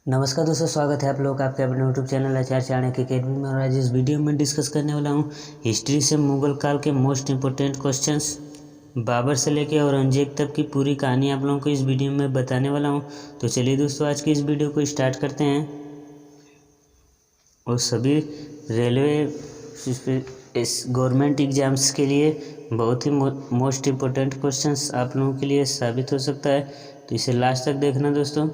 नमस्कार दोस्तों, स्वागत है आप लोग आपके अपने यूट्यूब चैनल आचार्य चाणक्य अकेडमी में। और आज इस वीडियो में डिस्कस करने वाला हूँ हिस्ट्री से मुगल काल के मोस्ट इम्पोर्टेंट क्वेश्चंस। बाबर से लेके औरंगजेब तक की पूरी कहानी आप लोगों को इस वीडियो में बताने वाला हूँ। तो चलिए दोस्तों, आज की इस वीडियो को स्टार्ट करते हैं। और सभी रेलवे इस गवर्नमेंट एग्जाम्स के लिए बहुत ही मोस्ट इम्पोर्टेंट क्वेश्चंस आप लोगों के लिए साबित हो सकता है, तो इसे लास्ट तक देखना दोस्तों।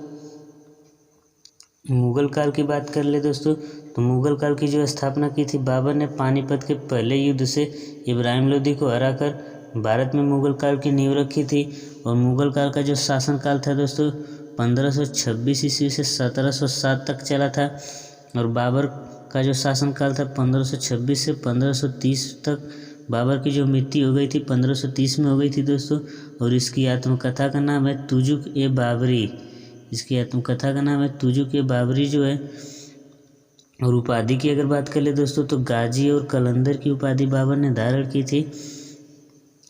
मुगल काल की बात कर ले दोस्तों, तो मुगल काल की जो स्थापना की थी बाबर ने पानीपत के पहले युद्ध से इब्राहिम लोदी को हराकर भारत में मुगल काल की नींव रखी थी। और मुगल काल का जो शासनकाल था दोस्तों 1526 ईस्वी से 1707 तक चला था। और बाबर का जो शासनकाल था 1526 से 1530 तक। बाबर की जो मृत्यु हो गई थी 1530 में हो गई थी दोस्तों। और इसकी आत्मकथा का नाम है तुजुक ए बाबरी। इसकी आत्मकथा का नाम है तुजुक ए बाबरी जो है। और उपाधि की अगर बात कर ले दोस्तों, तो गाजी और कलंदर की उपाधि बाबर ने धारण की थी।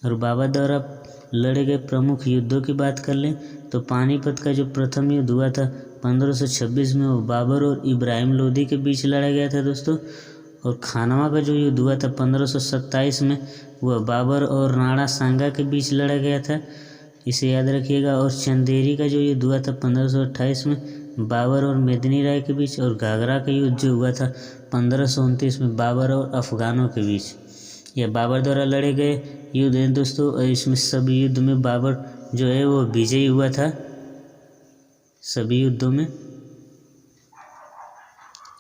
और बाबर द्वारा लड़े गए प्रमुख युद्धों की बात कर लें तो पानीपत का जो प्रथम युद्ध हुआ था 1526 में, वो बाबर और इब्राहिम लोदी के बीच लड़ा गया था दोस्तों। और खानवा का जो युद्ध हुआ था 1527 में, वह बाबर और राणा सांगा के बीच लड़ा गया था, इसे याद रखिएगा। और चंदेरी का जो युद्ध हुआ था 1528 में, बाबर और मेदिनी राय के बीच। और घाघरा का युद्ध जो हुआ था 1529 में, बाबर और अफगानों के बीच। यह बाबर द्वारा लड़े गए युद्ध हैं दोस्तों। और इसमें सभी युद्ध में बाबर जो है वो विजयी हुआ था, सभी युद्धों में।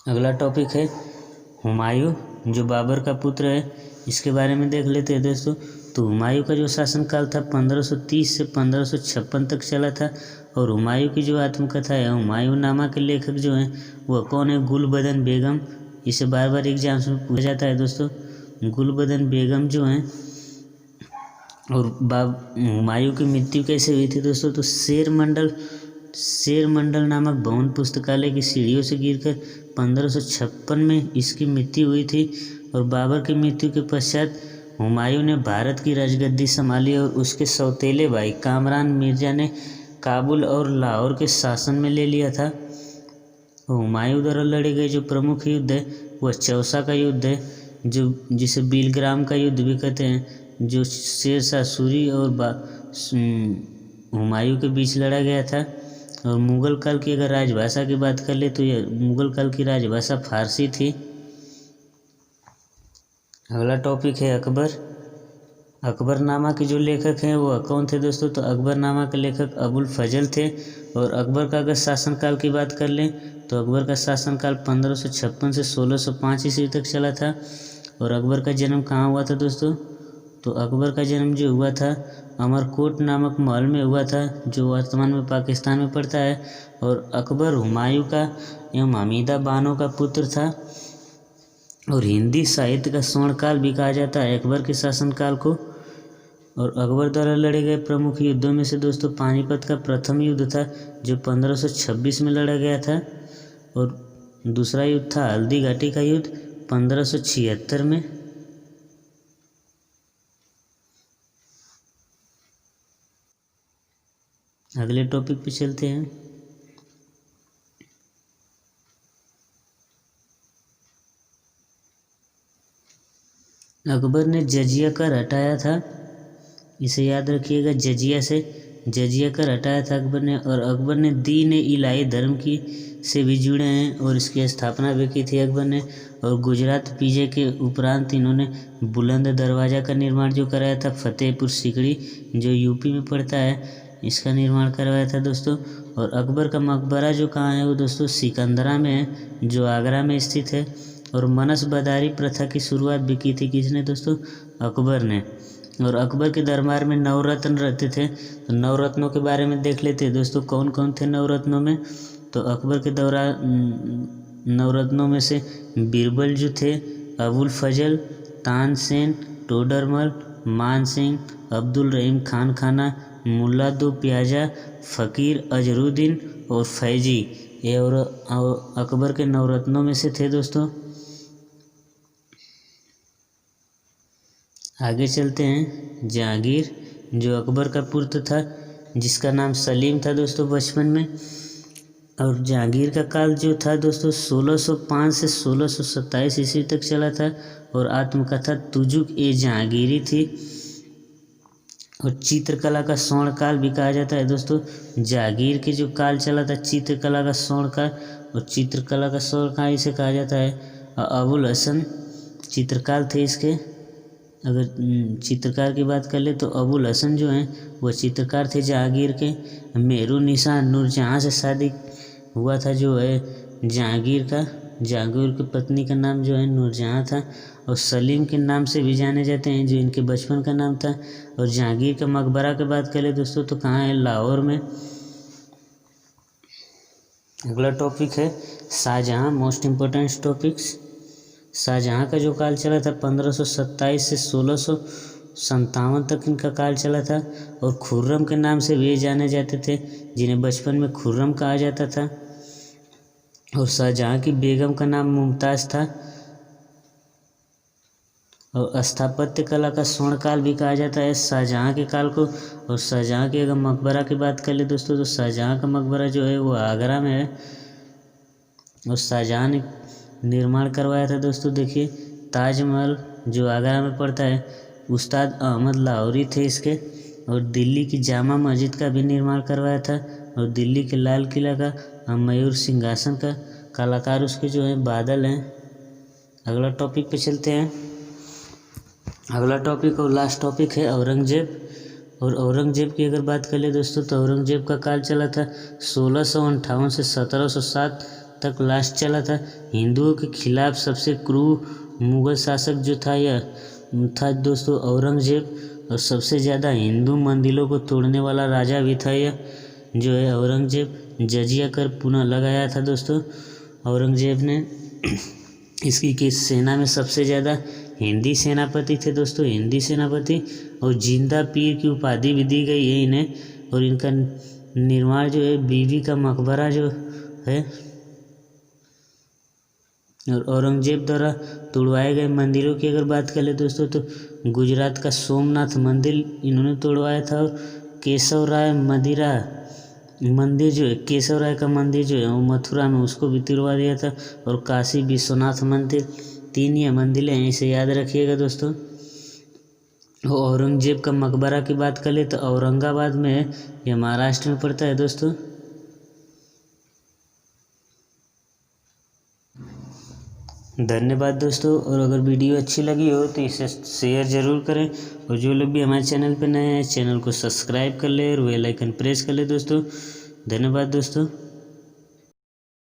अगला टॉपिक है हुमायूं, जो बाबर का पुत्र है, इसके बारे में देख लेते हैं दोस्तों। तो हुमायूं का जो शासनकाल था 1530 से 1556 तक चला था। और हुमायूं की जो आत्मकथा है, हुमायूं नामा के लेखक जो हैं वह कौन है? गुलबदन बेगम। इसे बार बार एग्जाम्स में पूछा जाता है दोस्तों, गुलबदन बेगम जो हैं। और हुमायूं की मृत्यु कैसे हुई थी दोस्तों? तो शेर मंडल नामक भवन पुस्तकालय की सीढ़ियों से गिरकर 1556 में इसकी मृत्यु हुई थी। और बाबर की मृत्यु के पश्चात हुमायूं ने भारत की राजगद्दी संभाली। और उसके सौतेले भाई कामरान मिर्जा ने काबुल और लाहौर के शासन में ले लिया था। हुमायूं द्वारा लड़े गए जो प्रमुख युद्ध है वह चौसा का युद्ध है, जो जिसे बिलग्राम का युद्ध भी कहते हैं, जो शेरशाह सूरी और हुमायूं के बीच लड़ा गया था। और मुगल काल की अगर राजभाषा की बात कर ले तो यह मुगल काल की राजभाषा फारसी थी। अगला टॉपिक है अकबर। अकबरनामा के जो लेखक हैं वो कौन थे दोस्तों? तो अकबरनामा के लेखक अबुल फजल थे। और अकबर का अगर शासनकाल की बात कर लें तो अकबर का शासनकाल 1556 से 1605 ईस्वी तक चला था। और अकबर का जन्म कहाँ हुआ था दोस्तों? तो अकबर का जन्म जो हुआ था अमरकोट नामक महल में हुआ था, जो वर्तमान में पाकिस्तान में पड़ता है। और अकबर हुमायूं का एवं हमीदा बानो का पुत्र था। और हिंदी साहित्य का स्वर्णकाल भी कहा जाता है अकबर के शासनकाल को। और अकबर द्वारा लड़े गए प्रमुख युद्धों में से दोस्तों पानीपत का प्रथम युद्ध था, जो 1526 में लड़ा गया था। और दूसरा युद्ध था हल्दी घाटी का युद्ध 1576 में। अगले टॉपिक पे चलते हैं। अकबर ने जजिया कर हटाया था, इसे याद रखिएगा, जजिया कर हटाया था अकबर ने। और अकबर ने दीन इलाही धर्म की से भी जुड़े हैं और इसकी स्थापना भी की थी अकबर ने। और गुजरात विजय के उपरांत इन्होंने बुलंद दरवाज़ा का निर्माण जो कराया था फतेहपुर सीकरी, जो यूपी में पड़ता है, इसका निर्माण करवाया था दोस्तों। और अकबर का मकबरा जो कहाँ है वो दोस्तों सिकंदरा में है, जो आगरा में स्थित है। और मनसबदारी प्रथा की शुरुआत भी की थी किसने दोस्तों? अकबर ने। और अकबर के दरबार में नवरत्न रहते थे। तो नवरत्नों के बारे में देख लेते हैं दोस्तों, कौन कौन थे नवरत्नों में। तो अकबर के दौरान नवरत्नों में से बीरबल जो थे, अबुल फजल, तानसेन, टोडरमल, मान सिंह, अब्दुल रहीम खान खाना, मुल्ला दो प्याजा, फ़कीर अजरुद्दीन और फैजी, ये और अकबर के नवरत्नों में से थे दोस्तों। आगे चलते हैं। जहांगीर, जो अकबर का पुत्र था, जिसका नाम सलीम था दोस्तों बचपन में। और जहांगीर का काल जो था दोस्तों 1605 से 1627 ईस्वी तक चला था और आत्मकथा तुजुक ए जहांगीरी थी। और चित्रकला का स्वर्ण काल भी कहा जाता है दोस्तों। जहांगीर के जो काल चला था चित्रकला का स्वर्ण काल, और चित्रकला का स्वर्ण काल इसे कहा जाता है। अबुल हसन चित्रकार थे इसके। अगर चित्रकार की बात कर ले तो अबुल हसन जो हैं वह चित्रकार थे जहांगीर के। मेहरुन्निसा नूरजहाँ से शादी हुआ था जो है जहांगीर का। जहांगीर की पत्नी का नाम जो है नूरजहाँ था, और सलीम के नाम से भी जाने जाते हैं जो इनके बचपन का नाम था। और जहांगीर का मकबरा की बात करें दोस्तों तो कहाँ है, लाहौर में। अगला टॉपिक है Shah Jahan, most important topics. Shah Jahan का जो काल चला था 1527 से 1657 तक इनका काल चला था। और खुर्रम के नाम से भी जाने जाते थे, जिन्हें बचपन में खुर्रम कहा जाता था। और शाहजहाँ की बेगम का नाम मुमताज़ था। और स्थापत्य कला का स्वर्ण काल भी कहा जाता है शाहजहाँ के काल को। और शाहजहाँ के अगर मकबरा की बात कर ले दोस्तों तो शाहजहाँ का मकबरा जो है वो आगरा में है। और शाहजहाँ ने निर्माण करवाया था दोस्तों। देखिए ताजमहल जो आगरा में पड़ता है, उस्ताद अहमद लाहौरी थे इसके। और दिल्ली की जामा मस्जिद का भी निर्माण करवाया था। और दिल्ली के लाल किला का मयूर सिंहासन का कलाकार उसके जो है बादल हैं। अगला टॉपिक पे चलते हैं। अगला टॉपिक और लास्ट टॉपिक है औरंगजेब। और औरंगजेब की अगर बात कर ले दोस्तों तो औरंगजेब का काल चला था 1658 से 1707 तक लास्ट चला था। हिंदुओं के खिलाफ सबसे क्रूर मुगल शासक जो था यह था दोस्तों औरंगजेब। और सबसे ज़्यादा हिंदू मंदिरों को तोड़ने वाला राजा भी था यह जो है औरंगजेब। जजिया कर पुनः लगाया था दोस्तों औरंगजेब ने। इसकी की सेना में सबसे ज़्यादा हिंदी सेनापति थे दोस्तों, हिंदी सेनापति। और जिंदा पीर की उपाधि भी दी गई है इन्हें। और इनका निर्माण जो है बीबी का मकबरा जो है। और औरंगजेब द्वारा तोड़वाए गए मंदिरों की अगर बात कर ले दोस्तों तो गुजरात का सोमनाथ मंदिर इन्होंने तोड़वाया था। और केशव राय मदिरा मंदिर जो है, केशव राय का मंदिर जो है वो मथुरा में, उसको भी तोड़वा दिया था। और काशी विश्वनाथ मंदिर, 3 ये मंदिर हैं, इसे याद रखिएगा दोस्तों। औरंगजेब का मकबरा की बात कर ले तो औरंगाबाद में है, यह महाराष्ट्र में पड़ता है दोस्तों। धन्यवाद दोस्तों। और अगर वीडियो अच्छी लगी हो तो इसे शेयर ज़रूर करें। और जो लोग भी हमारे चैनल पर नए हैं चैनल को सब्सक्राइब कर ले और बेल आइकन प्रेस कर ले दोस्तों। धन्यवाद दोस्तों।